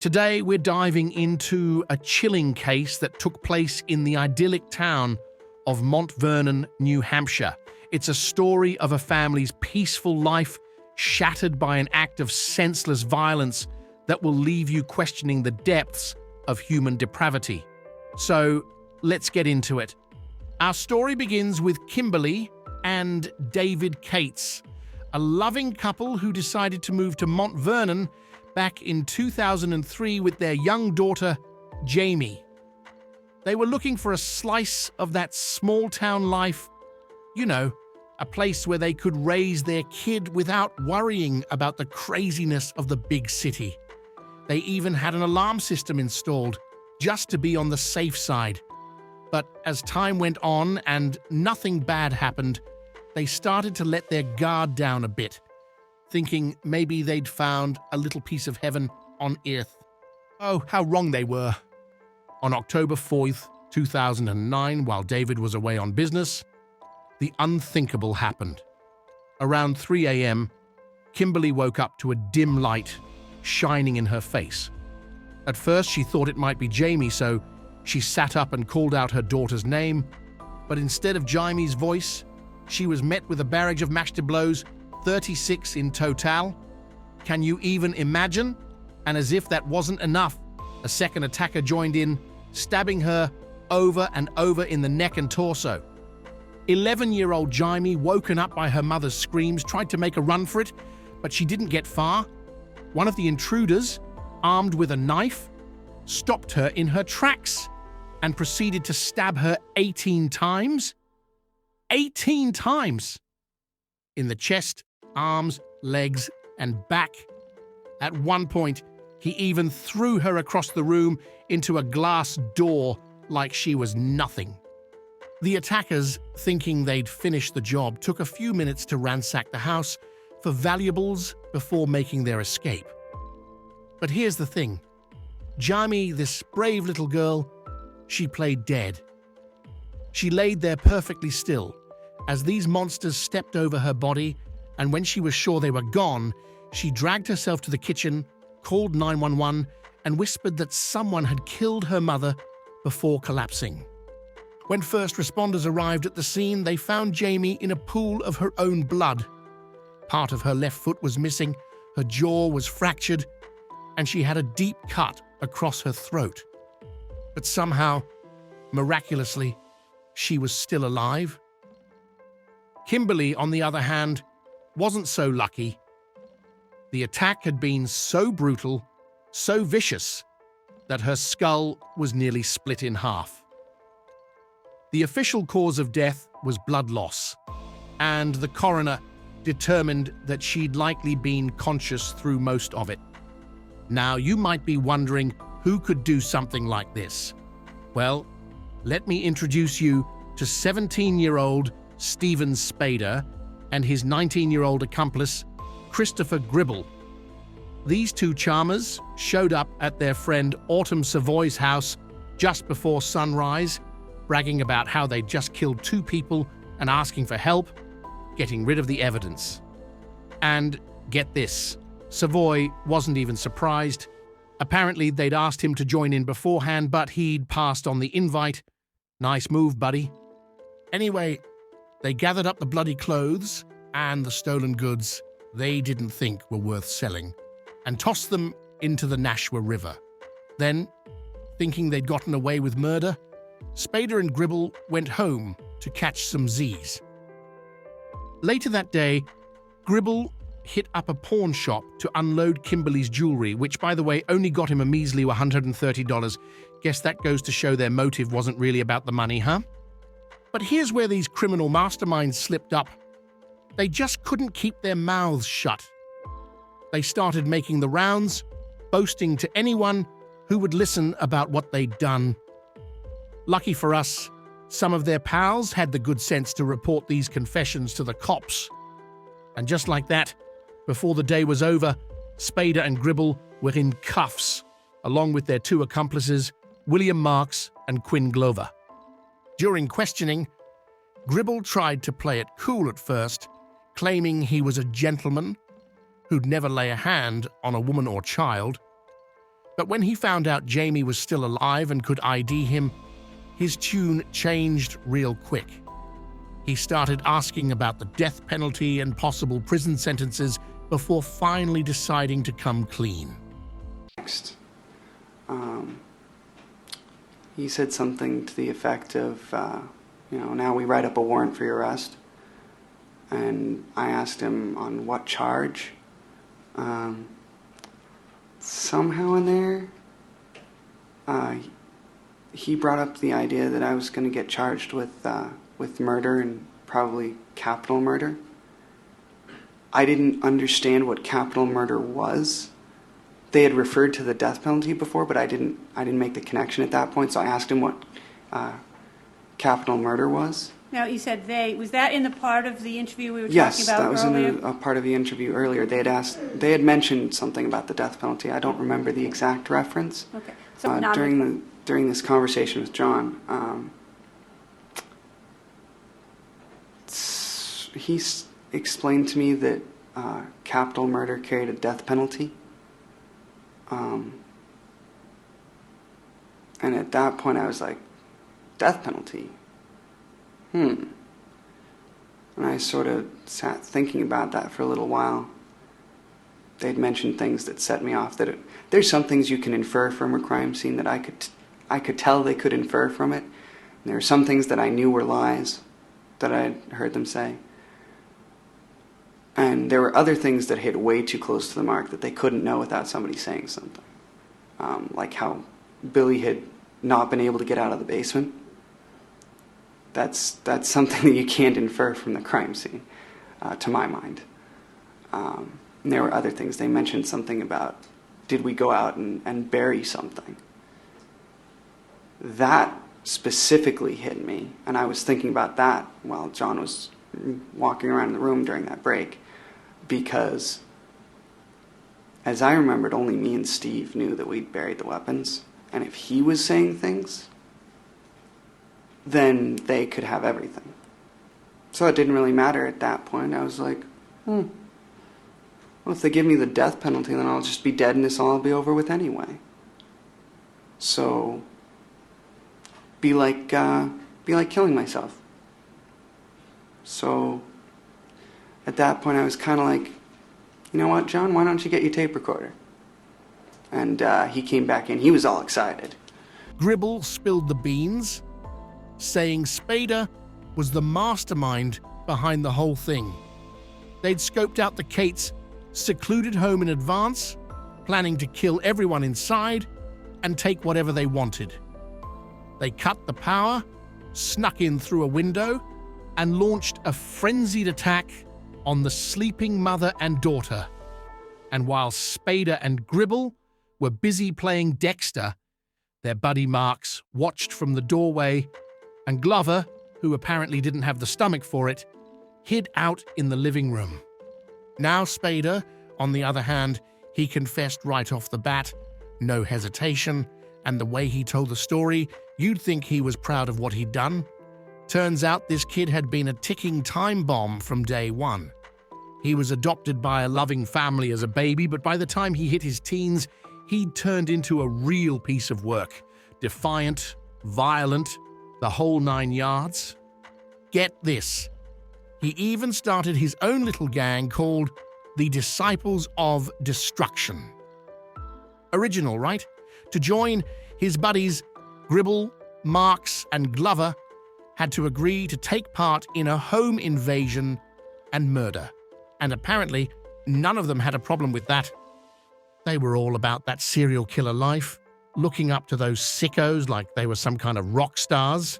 Today, we're diving into a chilling case that took place in the idyllic town of Mont Vernon, New Hampshire. It's a story of a family's peaceful life shattered by an act of senseless violence that will leave you questioning the depths of human depravity. So, let's get into it. Our story begins with Kimberly and David Cates, a loving couple who decided to move to Mont Vernon back in 2003 with their young daughter, Jaimie. They were looking for a slice of that small-town life, a place where they could raise their kid without worrying about the craziness of the big city. They even had an alarm system installed, just to be on the safe side. But as time went on and nothing bad happened, they started to let their guard down a bit, thinking maybe they'd found a little piece of heaven on earth. Oh, how wrong they were. On October 4th, 2009, while David was away on business, the unthinkable happened. Around 3 a.m., Kimberly woke up to a dim light shining in her face. At first, she thought it might be Jaimie, so she sat up and called out her daughter's name. But instead of Jaimie's voice, she was met with a barrage of mashed blows, 36 in total. Can you even imagine? And as if that wasn't enough, a second attacker joined in, stabbing her over and over in the neck and torso. 11-year-old Jaimie, woken up by her mother's screams, tried to make a run for it, but she didn't get far. One of the intruders, armed with a knife, stopped her in her tracks and proceeded to stab her 18 times. 18 times! In the chest, arms, legs, and back. At one point, he even threw her across the room into a glass door like she was nothing. The attackers, thinking they'd finished the job, took a few minutes to ransack the house for valuables before making their escape. But here's the thing. Jaimie, this brave little girl, she played dead. She laid there perfectly still as these monsters stepped over her body, and when she was sure they were gone, she dragged herself to the kitchen, called 911, and whispered that someone had killed her mother before collapsing. When first responders arrived at the scene, they found Jaimie in a pool of her own blood. Part of her left foot was missing, her jaw was fractured, and she had a deep cut across her throat. But somehow, miraculously, she was still alive. Kimberly, on the other hand, wasn't so lucky. The attack had been so brutal, so vicious, that her skull was nearly split in half. The official cause of death was blood loss, and the coroner determined that she'd likely been conscious through most of it. Now, you might be wondering who could do something like this. Well, let me introduce you to 17-year-old Stephen Spader and his 19-year-old accomplice, Christopher Gribble. These two charmers showed up at their friend Autumn Savoy's house just before sunrise, bragging about how they'd just killed 2 people and asking for help, getting rid of the evidence. And get this, Savoy wasn't even surprised. Apparently, they'd asked him to join in beforehand, but he'd passed on the invite. Nice move, buddy. Anyway, they gathered up the bloody clothes and the stolen goods they didn't think were worth selling and tossed them into the Nashua River. Then, thinking they'd gotten away with murder, Spader and Gribble went home to catch some Z's. Later that day, Gribble hit up a pawn shop to unload Kimberly's jewelry, which, by the way, only got him a measly $130. Guess that goes to show their motive wasn't really about the money, huh? But here's where these criminal masterminds slipped up. They just couldn't keep their mouths shut. They started making the rounds, boasting to anyone who would listen about what they'd done. Lucky for us, some of their pals had the good sense to report these confessions to the cops. And just like that, before the day was over, Spader and Gribble were in cuffs, along with their 2 accomplices, William Marks and Quinn Glover. During questioning, Gribble tried to play it cool at first, claiming he was a gentleman who'd never lay a hand on a woman or child. But when he found out Jaimie was still alive and could ID him, his tune changed real quick. He started asking about the death penalty and possible prison sentences before finally deciding to come clean. Next, he said something to the effect of, now we write up a warrant for your arrest. And I asked him on what charge. Somehow in there, he brought up the idea that I was going to get charged with murder and probably capital murder. I didn't understand what capital murder was. They had referred to the death penalty before, but I didn't make the connection at that point. So I asked him what capital murder was. Now, you said was that in the part of the interview we were yes, talking about earlier? Yes, that was in a part of the interview earlier. They had mentioned something about the death penalty. I don't remember the exact reference. Okay. So during this conversation with John, he explained to me that capital murder carried a death penalty. And at that point I was like, death penalty? And I sort of sat thinking about that for a little while. They'd mentioned things that set me off. There's some things you can infer from a crime scene that I could tell they could infer from it. And there were some things that I knew were lies that I'd heard them say. And there were other things that hit way too close to the mark that they couldn't know without somebody saying something. Like how Billy had not been able to get out of the basement. That's something that you can't infer from the crime scene, to my mind. And there were other things. They mentioned something about, did we go out and bury something? That specifically hit me, and I was thinking about that while John was walking around in the room during that break, because as I remembered, only me and Steve knew that we'd buried the weapons, and if he was saying things, then they could have everything. So it didn't really matter at that point. I was like, well, if they give me the death penalty, then I'll just be dead and this all will be over with anyway. So, be like killing myself. So, at that point I was kind of like, you know what, John, why don't you get your tape recorder? And he came back in. He was all excited. Gribble spilled the beans, saying Spader was the mastermind behind the whole thing. They'd scoped out the Cates' secluded home in advance, planning to kill everyone inside and take whatever they wanted. They cut the power, snuck in through a window, and launched a frenzied attack on the sleeping mother and daughter. And while Spader and Gribble were busy playing Dexter, their buddy Marks watched from the doorway, and Glover, who apparently didn't have the stomach for it, hid out in the living room. Now Spader, on the other hand, he confessed right off the bat, no hesitation, and the way he told the story, you'd think he was proud of what he'd done. Turns out this kid had been a ticking time bomb from day one. He was adopted by a loving family as a baby, but by the time he hit his teens, he'd turned into a real piece of work. Defiant, violent, the whole 9 yards. Get this. He even started his own little gang called the Disciples of Destruction. Original, right? To join, his buddies Gribble, Marks, and Glover had to agree to take part in a home invasion and murder. And apparently, none of them had a problem with that. They were all about that serial killer life, looking up to those sickos like they were some kind of rock stars.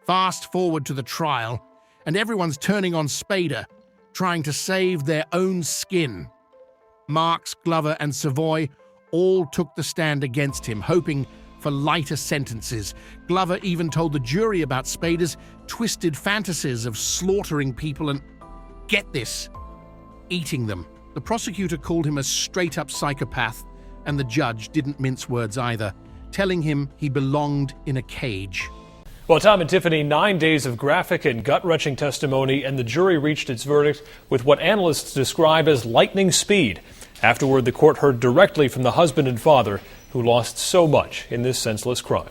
Fast forward to the trial, and everyone's turning on Spader, trying to save their own skin. Marks, Glover, and Savoy all took the stand against him, hoping for lighter sentences. Glover even told the jury about Spader's twisted fantasies of slaughtering people and, get this, eating them. The prosecutor called him a straight-up psychopath, and the judge didn't mince words either, telling him he belonged in a cage. Well, Tom and Tiffany, 9 days of graphic and gut-wrenching testimony, and the jury reached its verdict with what analysts describe as lightning speed. Afterward, the court heard directly from the husband and father, who lost so much in this senseless crime.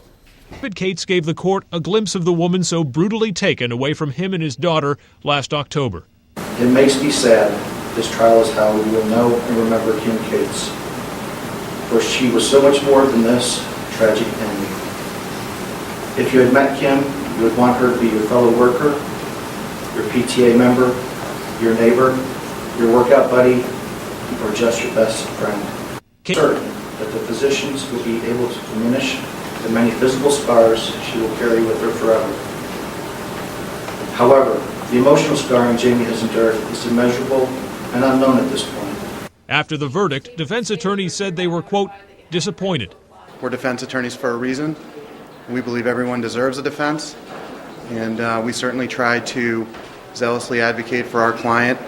Jaimie Cates gave the court a glimpse of the woman so brutally taken away from him and his daughter last October. It makes me sad. This trial is how we will know and remember Kim Cates. For she was so much more than this tragic ending. If you had met Kim, you would want her to be your fellow worker, your PTA member, your neighbor, your workout buddy, or just your best friend. Certain that the physicians will be able to diminish the many physical scars she will carry with her forever. However, the emotional scarring Jaimie has endured is immeasurable and unknown at this point. After the verdict, defense attorneys said they were, quote, disappointed. We're defense attorneys for a reason. We believe everyone deserves a defense, and we certainly tried to zealously advocate for our client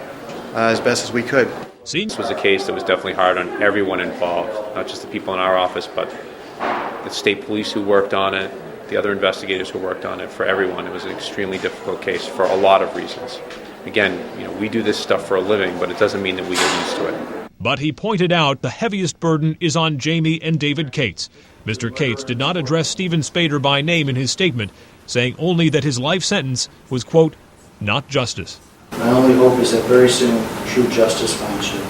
as best as we could. This was a case that was definitely hard on everyone involved, not just the people in our office, but the state police who worked on it, the other investigators who worked on it. For everyone, it was an extremely difficult case for a lot of reasons. Again, we do this stuff for a living, but it doesn't mean that we get used to it. But he pointed out the heaviest burden is on Jaimie and David Cates. Mr. Cates did not address Stephen Spader by name in his statement, saying only that his life sentence was, quote, not justice. My only hope is that very soon true justice finds you.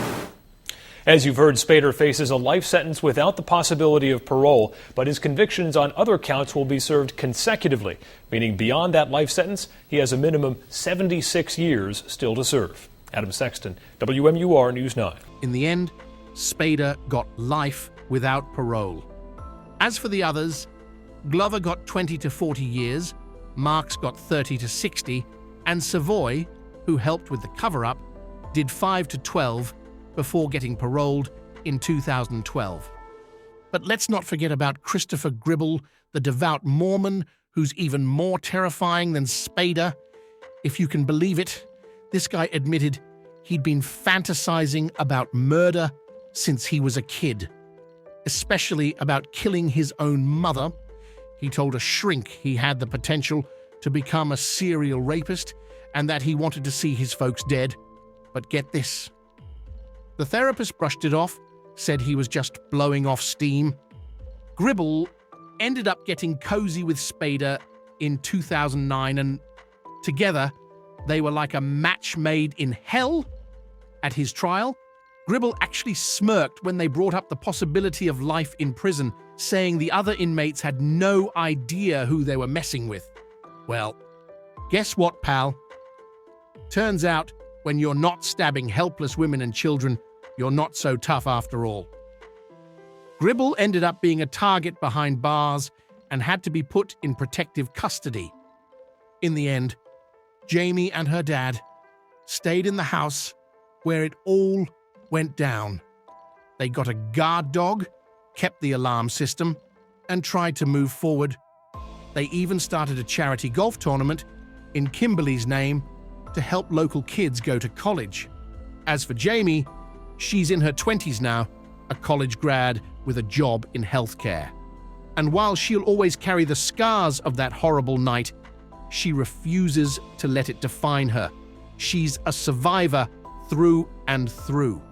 As you've heard, Spader faces a life sentence without the possibility of parole, but his convictions on other counts will be served consecutively, meaning beyond that life sentence, he has a minimum 76 years still to serve. Adam Sexton, WMUR News 9. In the end, Spader got life without parole. As for the others, Glover got 20 to 40 years, Marks got 30 to 60, and Savoy, who helped with the cover-up, did 5 to 12 before getting paroled in 2012. But let's not forget about Christopher Gribble, the devout Mormon, who's even more terrifying than Spader. If you can believe it, this guy admitted he'd been fantasizing about murder since he was a kid, especially about killing his own mother. He told a shrink he had the potential to become a serial rapist and that he wanted to see his folks dead. But get this. The therapist brushed it off, said he was just blowing off steam. Gribble ended up getting cozy with Spader in 2009, and together they were like a match made in hell. At his trial, Gribble actually smirked when they brought up the possibility of life in prison, saying the other inmates had no idea who they were messing with. Well, guess what, pal? Turns out, when you're not stabbing helpless women and children, you're not so tough after all. Gribble ended up being a target behind bars and had to be put in protective custody. In the end, Jaimie and her dad stayed in the house where it all went down. They got a guard dog, kept the alarm system, and tried to move forward. They even started a charity golf tournament in Kimberly's name to help local kids go to college. As for Jaimie, she's in her 20s now, a college grad with a job in healthcare. And while she'll always carry the scars of that horrible night, she refuses to let it define her. She's a survivor through and through.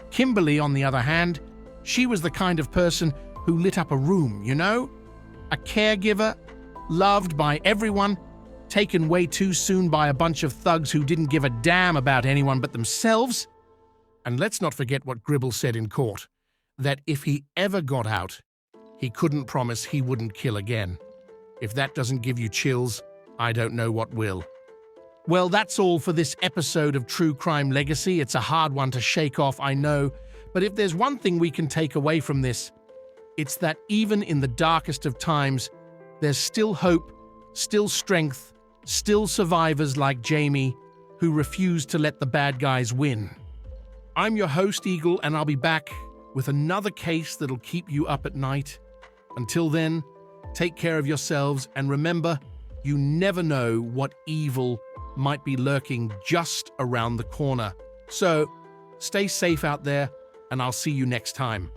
Kimberly, on the other hand, she was the kind of person who lit up a room, A caregiver, loved by everyone, taken way too soon by a bunch of thugs who didn't give a damn about anyone but themselves. And let's not forget what Gribble said in court, that if he ever got out, he couldn't promise he wouldn't kill again. If that doesn't give you chills, I don't know what will. Well, that's all for this episode of True Crime Legacy. It's a hard one to shake off, I know, but if there's one thing we can take away from this, it's that even in the darkest of times, there's still hope, still strength, still survivors like Jaimie who refuse to let the bad guys win. I'm your host, Eagle, and I'll be back with another case that'll keep you up at night. Until then, take care of yourselves, and remember, you never know what evil might be lurking just around the corner. So, stay safe out there, and I'll see you next time.